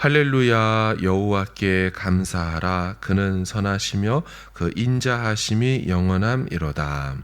할렐루야. 여호와께 감사하라. 그는 선하시며 그 인자하심이 영원함이로다.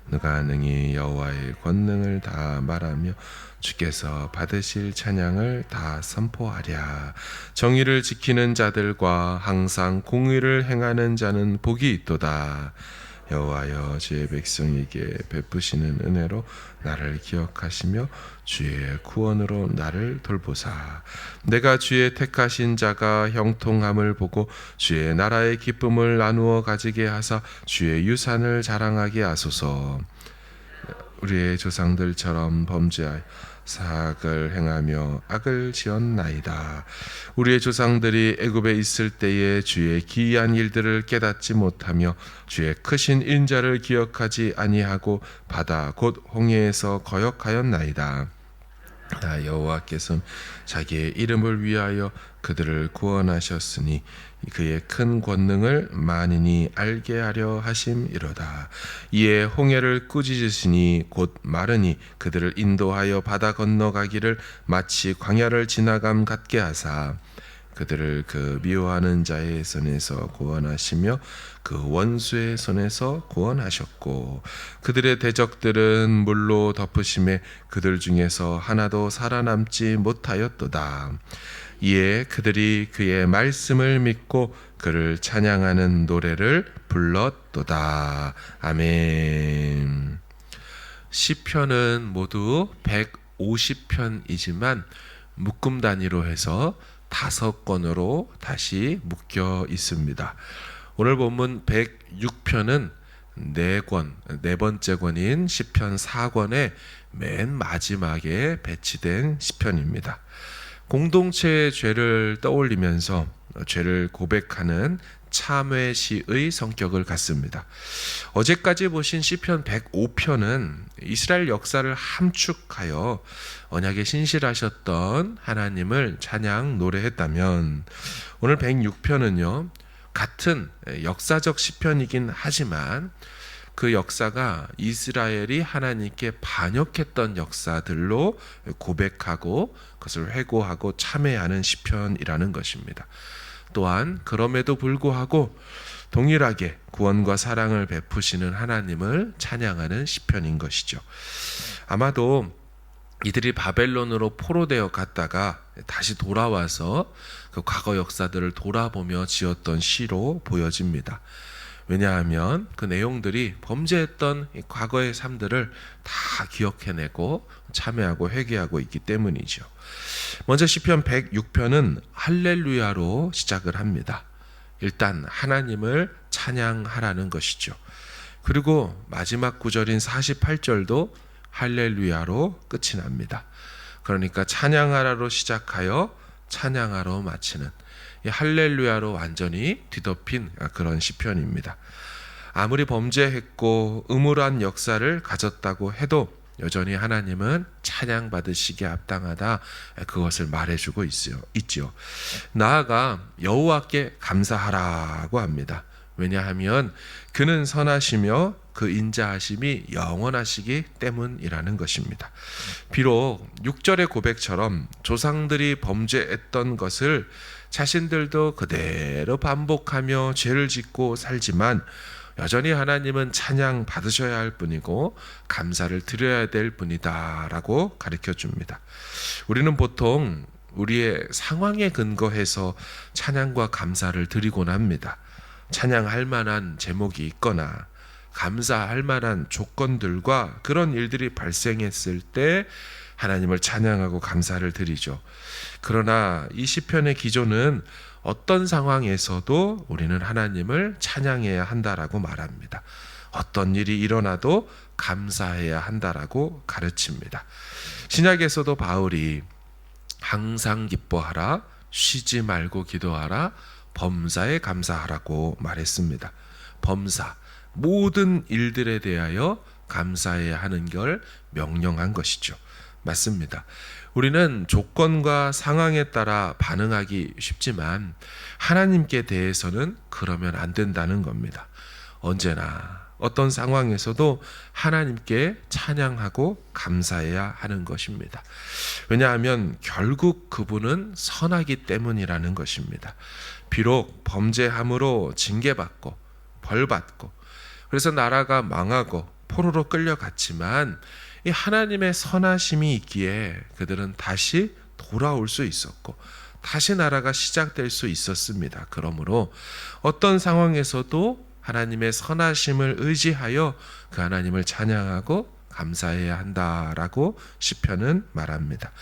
누가 능히 여호와의 권능을 다 말하며 주께서 받으실 찬양을 다 선포하랴. 정의를 지키는 자들과 항상 공의를 행하는 자는 복이 있도다. 여호와여, 주의 백성에게 베푸시는 은혜로 나를 기억하시며 주의 구원으로 나를 돌보사. 내가 주의 택하신 자가 형통함을 보고 주의 나라의 기쁨을 나누어 가지게 하사 주의 유산을 자랑하게 하소서. 우리의 조상들처럼 범죄하여 사악을 행하며 악을 지었나이다. 우리의 조상들이 애굽에 있을 때에 주의 기이한 일들을 깨닫지 못하며 주의 크신 인자를 기억하지 아니하고 바다 곧 홍해에서 거역하였나이다. 여호와께서는 자기의 이름을 위하여 그들을 구원하셨으니 그의 큰 권능을 만인이 알게 하려 하심이로다. 이에 홍해를 꾸짖으시니 곧 마르니 그들을 인도하여 바다 건너가기를 마치 광야를 지나감 같게 하사 그들을 그 미워하는 자의 손에서 구원하시며 그 원수의 손에서 구원하셨고 그들의 대적들은 물로 덮으심에 그들 중에서 하나도 살아남지 못하였도다. 이에 그들이 그의 말씀을 믿고 그를 찬양하는 노래를 불렀도다. 아멘. 시편은 모두 150편이지만 묶음 단위로 해서 5권으로 다시 묶여 있습니다. 오늘 본문 106편은 4권, 네 번째 권인 시편 4권의 맨 마지막에 배치된 시편입니다. 공동체의 죄를 떠올리면서 죄를 고백하는 참회시의 성격을 갖습니다. 어제까지 보신 시편 105편은 이스라엘 역사를 함축하여 언약에 신실하셨던 하나님을 찬양 노래했다면 오늘 106편은요 같은 역사적 시편이긴 하지만 그 역사가 이스라엘이 하나님께 반역했던 역사들로 고백하고 그것을 회고하고 참회하는 시편이라는 것입니다. 또한 그럼에도 불구하고 동일하게 구원과 사랑을 베푸시는 하나님을 찬양하는 시편인 것이죠. 아마도 이들이 바벨론으로 포로되어 갔다가 다시 돌아와서 그 과거 역사들을 돌아보며 지었던 시로 보여집니다. 왜냐하면 그 내용들이 범죄했던 과거의 삶들을 다 기억해내고 참회하고 회개하고 있기 때문이죠. 먼저 시편 106편은 할렐루야로 시작을 합니다. 일단 하나님을 찬양하라는 것이죠. 그리고 마지막 구절인 48절도 할렐루야로 끝이 납니다. 그러니까 찬양하라로 시작하여 찬양하러 마치는 이 할렐루야로 완전히 뒤덮인 그런 시편입니다. 아무리 범죄했고 음울한 역사를 가졌다고 해도 여전히 하나님은 찬양받으시기에 합당하다, 그것을 말해주고 있죠. 나아가 여호와께 감사하라고 합니다. 왜냐하면 그는 선하시며 그 인자하심이 영원하시기 때문이라는 것입니다. 비록 6절의 고백처럼 조상들이 범죄했던 것을 자신들도 그대로 반복하며 죄를 짓고 살지만 여전히 하나님은 찬양 받으셔야 할 분이고 감사를 드려야 될 분이다 라고 가르쳐 줍니다. 우리는 보통 우리의 상황에 근거해서 찬양과 감사를 드리곤 합니다. 찬양할 만한 제목이 있거나 감사할 만한 조건들과 그런 일들이 발생했을 때 하나님을 찬양하고 감사를 드리죠. 그러나 이 시편의 기조는 어떤 상황에서도 우리는 하나님을 찬양해야 한다라고 말합니다. 어떤 일이 일어나도 감사해야 한다라고 가르칩니다. 신약에서도 바울이 항상 기뻐하라, 쉬지 말고 기도하라, 범사에 감사하라고 말했습니다. 범사, 모든 일들에 대하여 감사해야 하는 걸 명령한 것이죠. 맞습니다. 우리는 조건과 상황에 따라 반응하기 쉽지만 하나님께 대해서는 그러면 안 된다는 겁니다. 언제나 어떤 상황에서도 하나님께 찬양하고 감사해야 하는 것입니다. 왜냐하면 결국 그분은 선하기 때문이라는 것입니다. 비록 범죄함으로 징계받고 벌받고 그래서 나라가 망하고 포로로 끌려갔지만 이 하나님의 선하심이 있기에 그들은 다시 돌아올 수 있었고 다시 나라가 시작될 수 있었습니다. 그러므로 어떤 상황에서도 하나님의 선하심을 의지하여 그 하나님을 찬양하고 감사해야 한다라고 시편은 말합니다.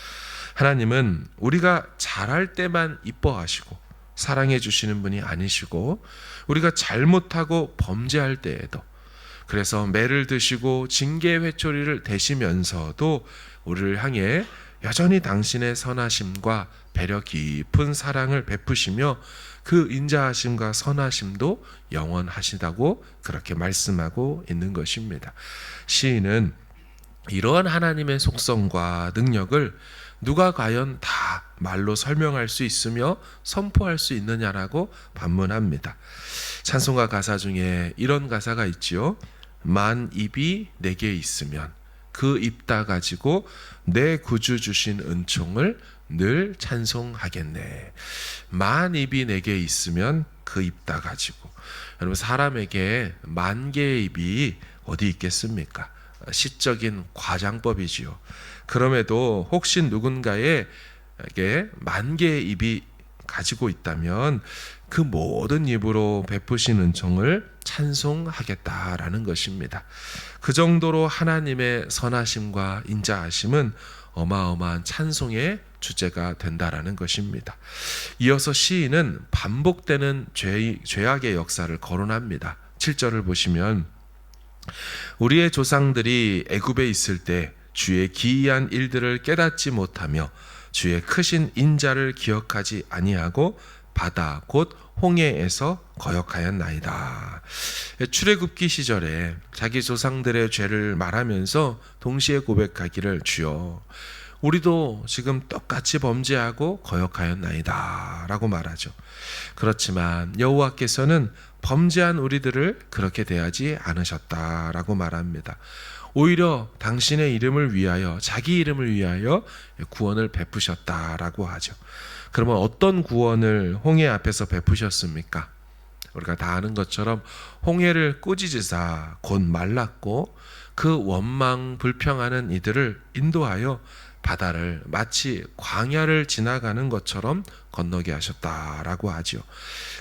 하나님은 우리가 잘할 때만 이뻐하시고 사랑해 주시는 분이 아니시고 우리가 잘못하고 범죄할 때에도 그래서 매를 드시고 징계 회초리를 대시면서도 우리를 향해 여전히 당신의 선하심과 배려 깊은 사랑을 베푸시며 그 인자하심과 선하심도 영원하시다고 그렇게 말씀하고 있는 것입니다. 시인은 이러한 하나님의 속성과 능력을 누가 과연 다 말로 설명할 수 있으며 선포할 수 있느냐라고 반문합니다. 찬송가 가사 중에 이런 가사가 있지요. 만 입이 내게 있으면 그 입 다 가지고 내 구주 주신 은총을 늘 찬송하겠네. 만 입이 내게 있으면 그 입 다 가지고. 여러분 사람에게 만 개의 입이 어디 있겠습니까? 시적인 과장법이지요. 그럼에도 혹시 누군가에게 만 개의 입이 가지고 있다면 그 모든 입으로 베푸신 은총을 찬송하겠다라는 것입니다. 그 정도로 하나님의 선하심과 인자하심은 어마어마한 찬송의 주제가 된다라는 것입니다. 이어서 시인은 반복되는 죄악의 역사를 거론합니다. 7절을 보시면 우리의 조상들이 애굽에 있을 때 주의 기이한 일들을 깨닫지 못하며 주의 크신 인자를 기억하지 아니하고 바다 곧 홍해에서 거역하였나이다. 출애굽기 시절에 자기 조상들의 죄를 말하면서 동시에 고백하기를 주여 우리도 지금 똑같이 범죄하고 거역하였나이다 라고 말하죠. 그렇지만 여호와께서는 범죄한 우리들을 그렇게 대하지 않으셨다라고 말합니다. 오히려 당신의 이름을 위하여 자기 이름을 위하여 구원을 베푸셨다라고 하죠. 그러면 어떤 구원을 홍해 앞에서 베푸셨습니까? 우리가 다 아는 것처럼 홍해를 꾸짖으사 곧 말랐고 그 원망 불평하는 이들을 인도하여 바다를 마치 광야를 지나가는 것처럼 건너게 하셨다라고 하죠.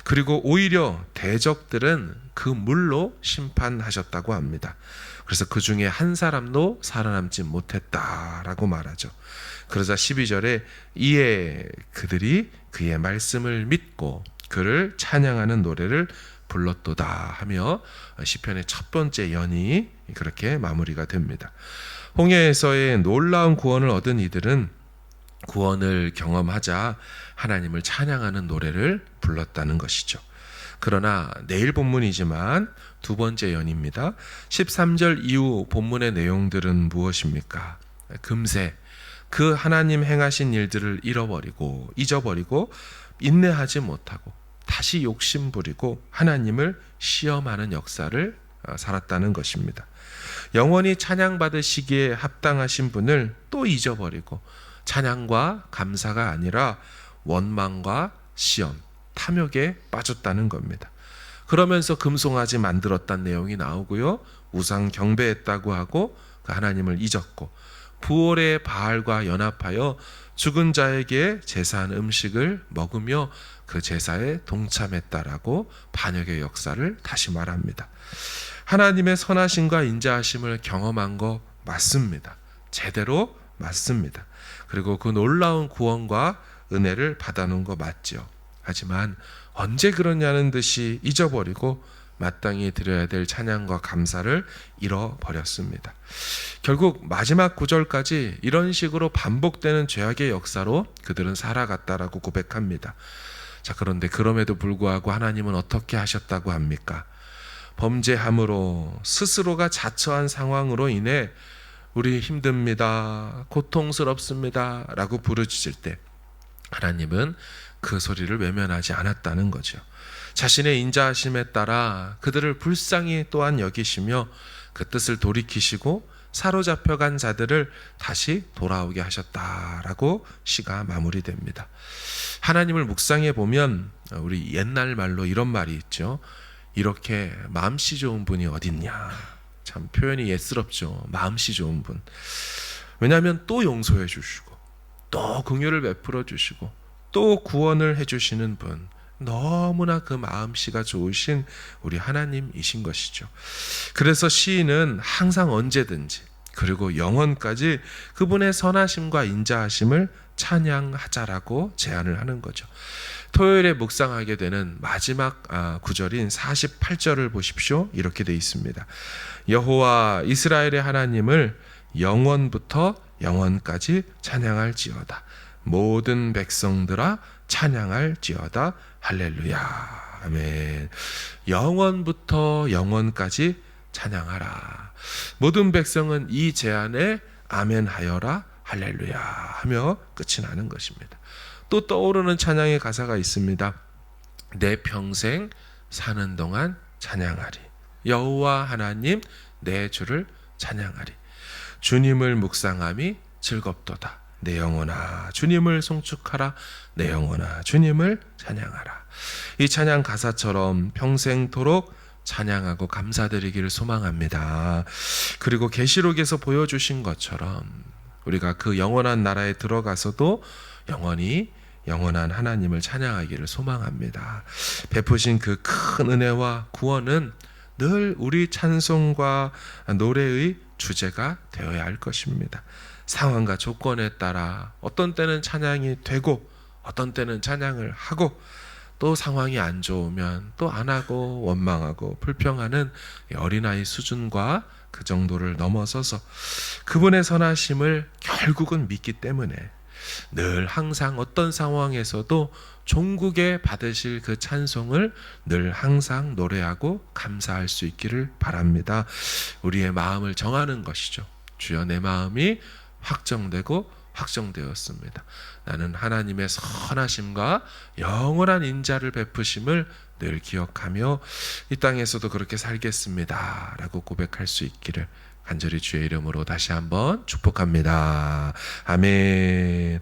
그리고 오히려 대적들은 그 물로 심판하셨다고 합니다. 그래서 그 중에 한 사람도 살아남지 못했다라고 말하죠. 그러자 12절에 이에 그들이 그의 말씀을 믿고 그를 찬양하는 노래를 불렀도다 하며 시편의 첫 번째 연이 그렇게 마무리가 됩니다. 홍해에서의 놀라운 구원을 얻은 이들은 구원을 경험하자 하나님을 찬양하는 노래를 불렀다는 것이죠. 그러나 내일 본문이지만 두 번째 연입니다. 13절 이후 본문의 내용들은 무엇입니까? 금세 그 하나님 행하신 일들을 잊어버리고 인내하지 못하고 다시 욕심부리고 하나님을 시험하는 역사를 살았다는 것입니다. 영원히 찬양받으시기에 합당하신 분을 또 잊어버리고 찬양과 감사가 아니라 원망과 시험, 탐욕에 빠졌다는 겁니다. 그러면서 금송아지 만들었다는 내용이 나오고요. 우상 경배했다고 하고 그 하나님을 잊었고 부올의 바알과 연합하여 죽은 자에게 제사한 음식을 먹으며 그 제사에 동참했다라고 반역의 역사를 다시 말합니다. 하나님의 선하심과 인자하심을 경험한 거 맞습니다. 제대로 맞습니다. 그리고 그 놀라운 구원과 은혜를 받아놓은 거 맞죠. 하지만 언제 그러냐는 듯이 잊어버리고 마땅히 드려야 될 찬양과 감사를 잃어버렸습니다. 결국 마지막 구절까지 이런 식으로 반복되는 죄악의 역사로 그들은 살아갔다라고 고백합니다. 자, 그런데 그럼에도 불구하고 하나님은 어떻게 하셨다고 합니까? 범죄함으로 스스로가 자처한 상황으로 인해 우리 힘듭니다, 고통스럽습니다 라고 부르짖을 때 하나님은 그 소리를 외면하지 않았다는 거죠. 자신의 인자하심에 따라 그들을 불쌍히 또한 여기시며 그 뜻을 돌이키시고 사로잡혀간 자들을 다시 돌아오게 하셨다라고 시가 마무리됩니다. 하나님을 묵상해 보면 우리 옛날 말로 이런 말이 있죠. 이렇게 마음씨 좋은 분이 어딨냐. 참 표현이 예스럽죠. 마음씨 좋은 분. 왜냐하면 또 용서해 주시고 또 긍휼을 베풀어 주시고 또 구원을 해주시는 분, 너무나 그 마음씨가 좋으신 우리 하나님이신 것이죠. 그래서 시인은 항상 언제든지 그리고 영원까지 그분의 선하심과 인자하심을 찬양하자라고 제안을 하는 거죠. 토요일에 묵상하게 되는 마지막 구절인 48절을 보십시오. 이렇게 되어 있습니다. 여호와 이스라엘의 하나님을 영원부터 영원까지 찬양할지어다. 모든 백성들아 찬양할지어다. 할렐루야. 아멘. 영원부터 영원까지 찬양하라. 모든 백성은 이 제안에 아멘하여라. 할렐루야 하며 끝이 나는 것입니다. 또 떠오르는 찬양의 가사가 있습니다. 내 평생 사는 동안 찬양하리. 여호와 하나님 내 주를 찬양하리. 주님을 묵상함이 즐겁도다. 내 영혼아 주님을 송축하라. 내 영혼아 주님을 찬양하라. 이 찬양 가사처럼 평생토록 찬양하고 감사드리기를 소망합니다. 그리고 계시록에서 보여주신 것처럼 우리가 그 영원한 나라에 들어가서도 영원히 영원한 하나님을 찬양하기를 소망합니다. 베푸신 그 큰 은혜와 구원은 늘 우리 찬송과 노래의 주제가 되어야 할 것입니다. 상황과 조건에 따라 어떤 때는 찬양이 되고 어떤 때는 찬양을 하고 또 상황이 안 좋으면 또 안 하고 원망하고 불평하는 어린아이 수준과 그 정도를 넘어서서 그분의 선하심을 결국은 믿기 때문에 늘 항상 어떤 상황에서도 종국에 받으실 그 찬송을 늘 항상 노래하고 감사할 수 있기를 바랍니다. 우리의 마음을 정하는 것이죠. 주여 내 마음이 확정되고 확정되었습니다. 나는 하나님의 선하심과 영원한 인자를 베푸심을 늘 기억하며 이 땅에서도 그렇게 살겠습니다 라고 고백할 수 있기를 간절히 주의 이름으로 다시 한번 축복합니다. 아멘.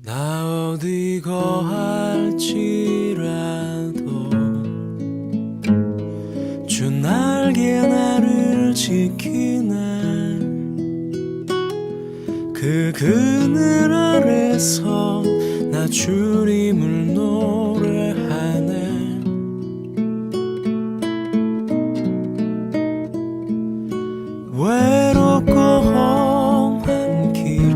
나 어디 거할지라도 주 날개 나를 지키네. 그 그늘 아래서 나 주님을 노래하네. 외롭고 험한 길에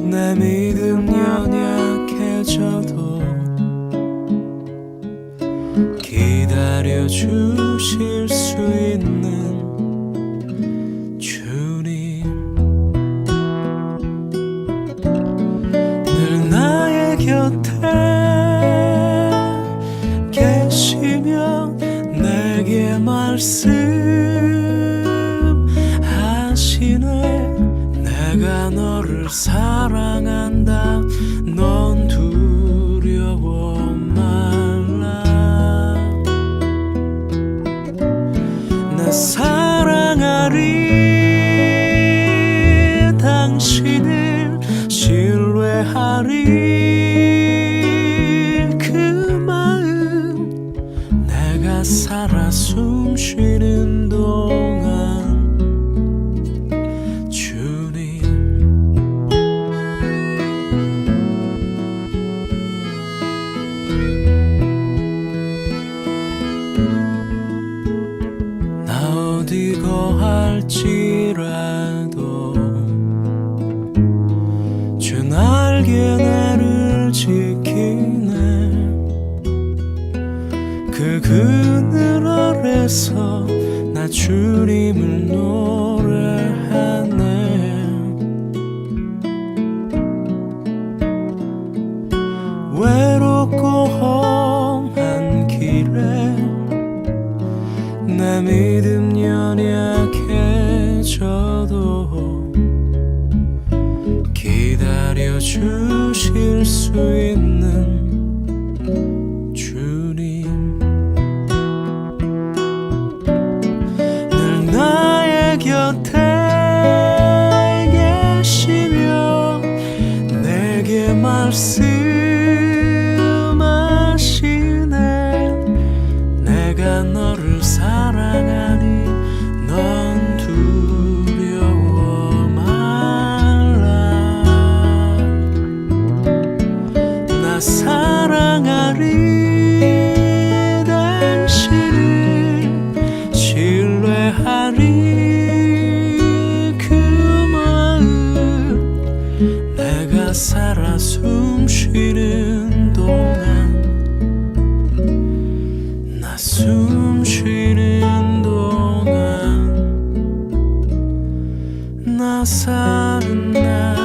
내 믿음 연약해져도 기다려 주실 수 있는 주님, 늘 나의 곁에 계시며 내게 말씀하시네. 내가 너를 사랑한다. 넌 두려워 말라. 나 사랑하리. 당신을 신뢰하리. 그 마음 내가 살아 숨 쉬는 동안 어디 거할지라도 주 날개 나를 지키네. 그 그늘 아래서 나 주님을 노래하네. 외롭고 험한 길에 내 믿음 연약해져도 늦어도 기다려 주실 수 있는 주님, 늘 나의 곁에 계시며 내게 말씀하시네. 내가 너를 사랑하니 넌 두려워 말라. 나 사랑하리, 당신을 신뢰하리. 그 마음 내가 살아 숨쉬는 동안, 나 숨쉬는 동안, 나 사는 날